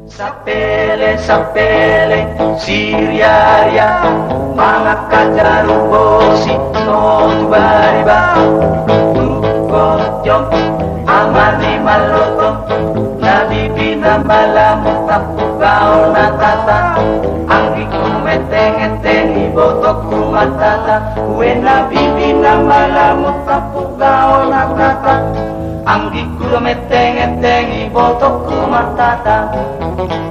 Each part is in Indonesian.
Sapele, siriaria, mangakajarubosi, no tubariba, tukojom, amani maloto, nabibina malamu tapugao natata, anggiku meteng-eteng ibotoku matata, we nabibina malamu tapugao natata, anggiku meteng-eteng ibotoku matata.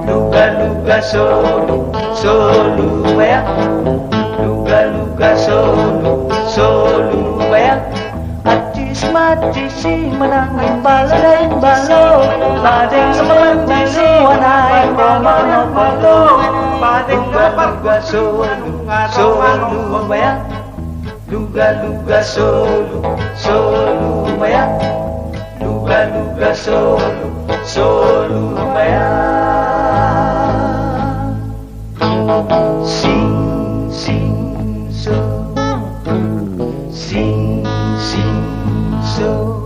Luga-luga solu ya. Luga-luga solu ya. Acis-macisi menangin balain balo. Badeng semacisi wanai balo. Badeng luga solu ya. Luga-luga solu ya. Luga-luga solu ya. Sing, sing, so. Sing, sing, so.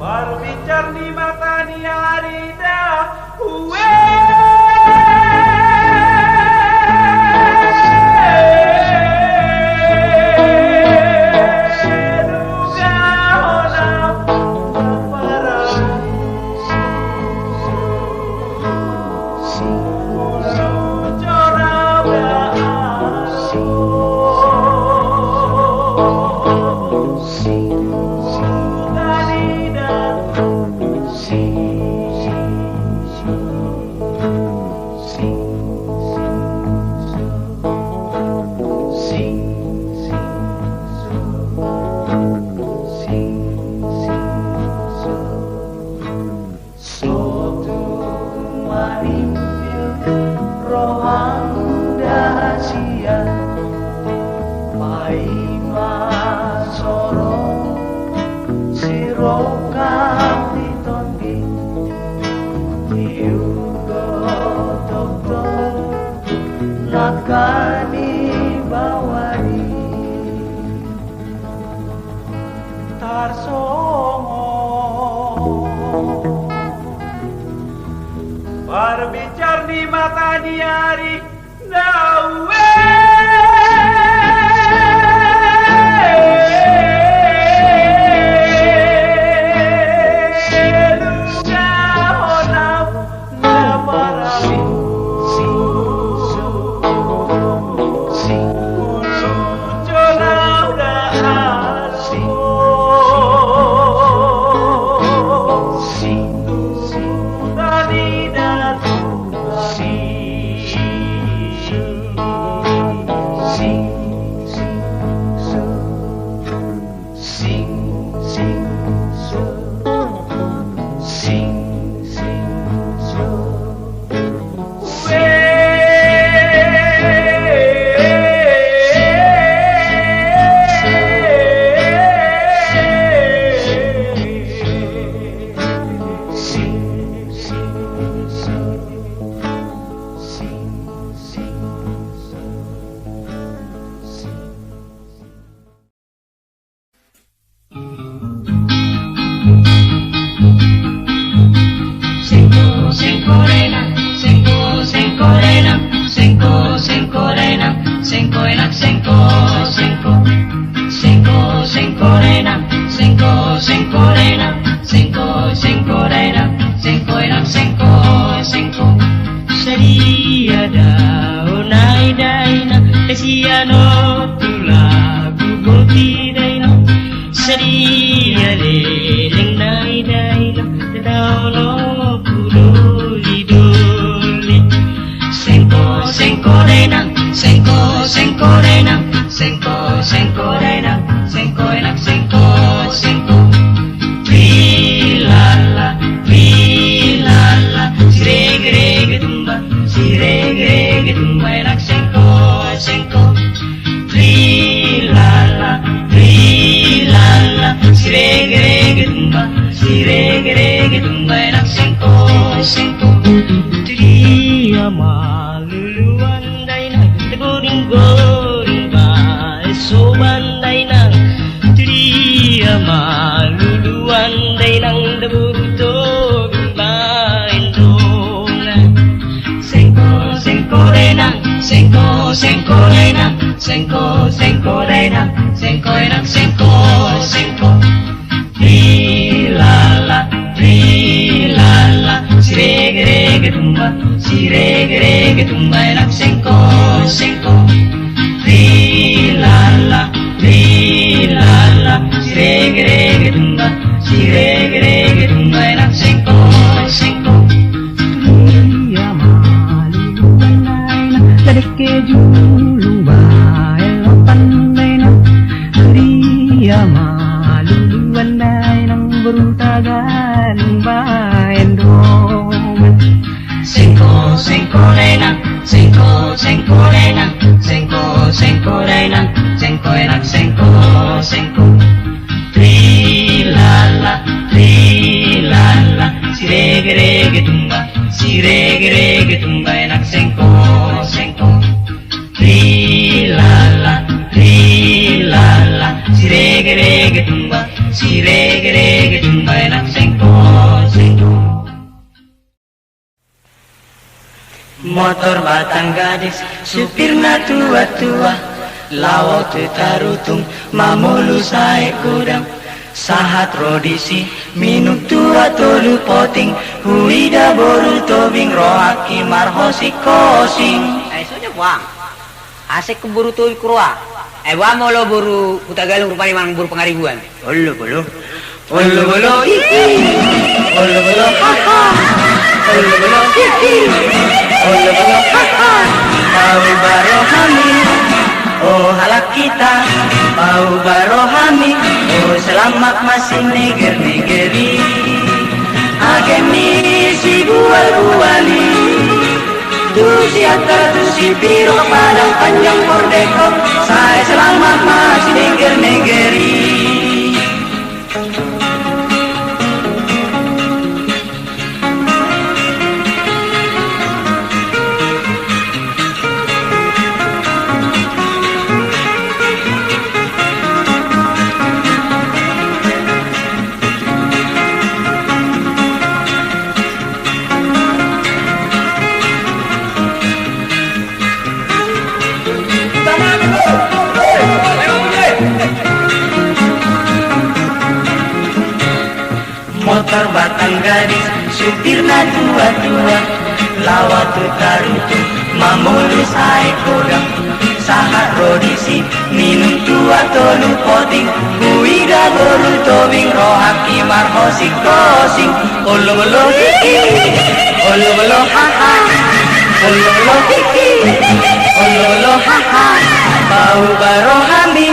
Berbicara di mata niarida, berbicara di mata diari dawe. nang sengko sengko dai nang sengko enak sengko sengko trilala trilala sirege rege tumba enak sengko sengko trilala trilala sirege rege tumba enak sengko sengko tria maluluan dai nang goreng goreng bae so bandai nang tria maluluan dai nang debuto bae ndongan sengko sengko dai nang sengko sengko dai nang sengko sengko dai nang sengko enak sengko sengko trilala trilala sirege rege tumba enak sengko sengko trilala trilala sirege rege tumba enak sengko sengko Iya maluluan dai nang ladeke julung bae lo pandai nang Iya maluluan dai nang berutagan bae ndongan sengko sengko dai nang sengko sengko dai nang sengko sengko dai nang sengko enak sengko sengko trilala trilala sirege rege tumba enak sengko sengko trilala trilala sirege rege tumba enak sengko sengko. Motor batang gadis, supirna tua-tua, lawak tetarutung, mamulu sae kudang. Sahat rodisi, minum tua tolu poting, huida boru tobing rohaki marhosi kosing. Soalnya buang, asik keburu tuh kurwa. Buang mau lo buru putagalung rupanya mang buru pengaribuan. Olo bolo, hihi, olo bolo, haha, olo bolo, hihi, olo bolo, haha. Pau barohami, oh halak kita, pau barohami, oh selamat masih neger-negeri. Ageni si bual-buali, tu siapa tu si piro padang panjang merdeka, saya selamat masih neger-negeri. Motor batang gadis, supirna tua-tua, lawat tarutu, mamulu sae kodang. Sahat rodisi, minum tua tolu poting, huida boru tobing rohaki marhosi kosing. Olo bolo hihi, olo bolo haha, olo bolo hihi, olo bolo haha. Bau barohami,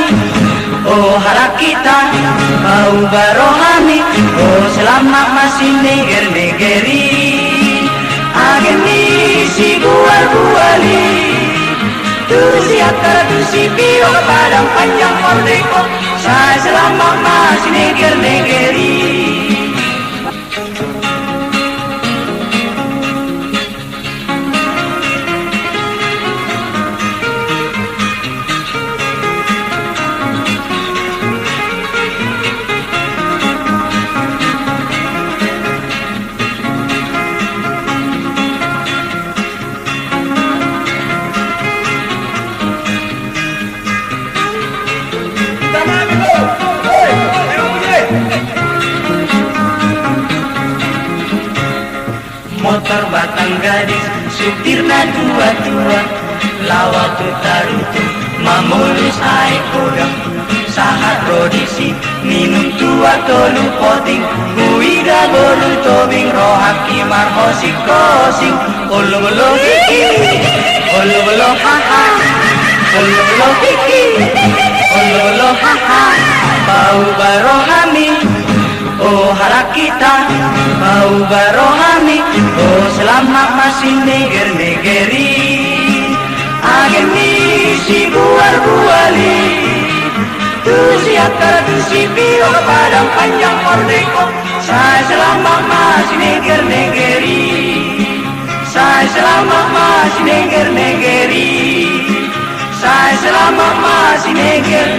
oh harap kita, bau barohami, oh selamat masih neger-negeri. Ageni si bual-buali, tu siapa tu si piro padang panjang merdeka, saya selamat masih neger-negeri. Motor batang gadis, supirna tua-tua, lawak tarutu, mamulus ae kodang. Sahat rodisi, minum tua tolu poting, huida boru tobing rohaki marhosi kosing. Olo bolo hihi, olo bolo haha, Ololo hihi, ololo haha, bau barohami, oh harap kita, bau barohami, oh selamat masih neger-negeri, agemi si buar-buali, tu siakar tu si bio padang panjang merdeka, saya selamat masih neger-negeri, saya selamat masih neger-negeri. Saya selamat masih neger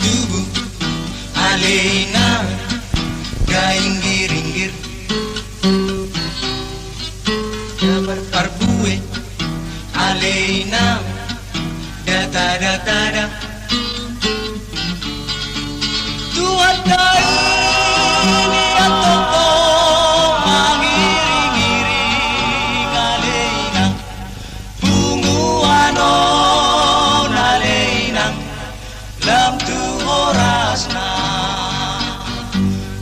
Tubuh alena gainggir-inggir Jabar parbue alena data-data Tuhan ini atau mangiring-iring alena bunguanon alena lam tu orasna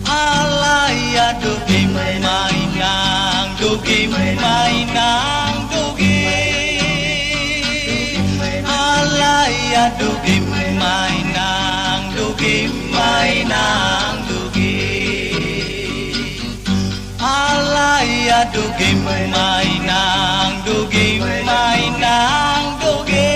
alaya dogi mainang dogi mainang dogi alaya dogi mainang dogi mainang dogi alaya dogi mainang dogi mainang dogi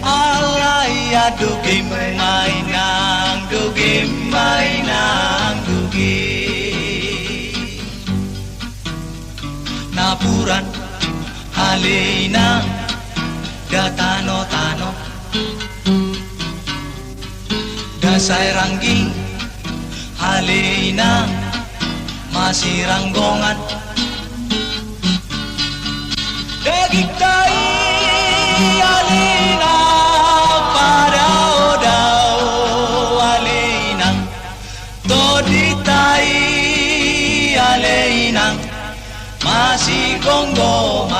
alaya dogi mainang dogi mainang dogi napuran halina datano-tano dasai rangging halina masih ranggongan daging tai halina pada odau halina todi tai halina masih gonggoman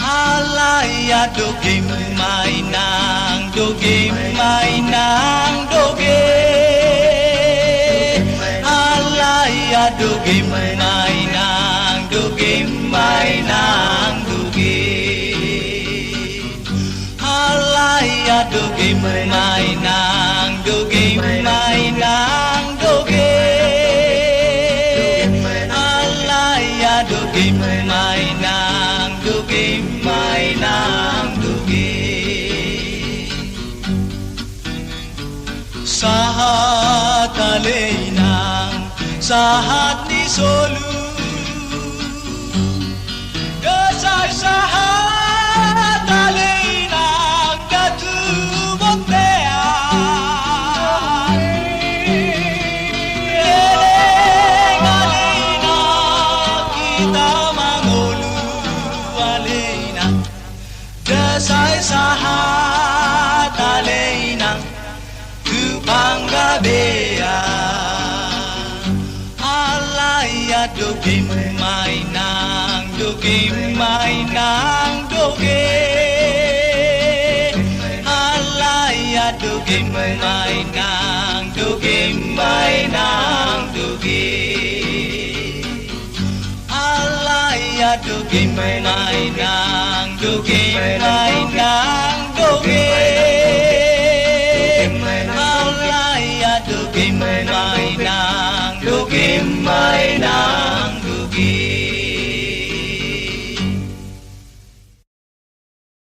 alaya dogi mainang dogi mainang dogi alaya dogi mainang dogi mainang dogi alaya dogi mainang dogi mainang dogi alaya dogi mainang dogi mainang dogi sahat aleinang sahat ni solu dasar sahat aleinang gatu botea eleng aleinang kita mangolu aleinang dasar sahat aleinang tu bangga bea alaya dogi mainang dogi mainang dogi alaya dogi mainang dogi mainang dogi alaya dogi mainang dogi mainang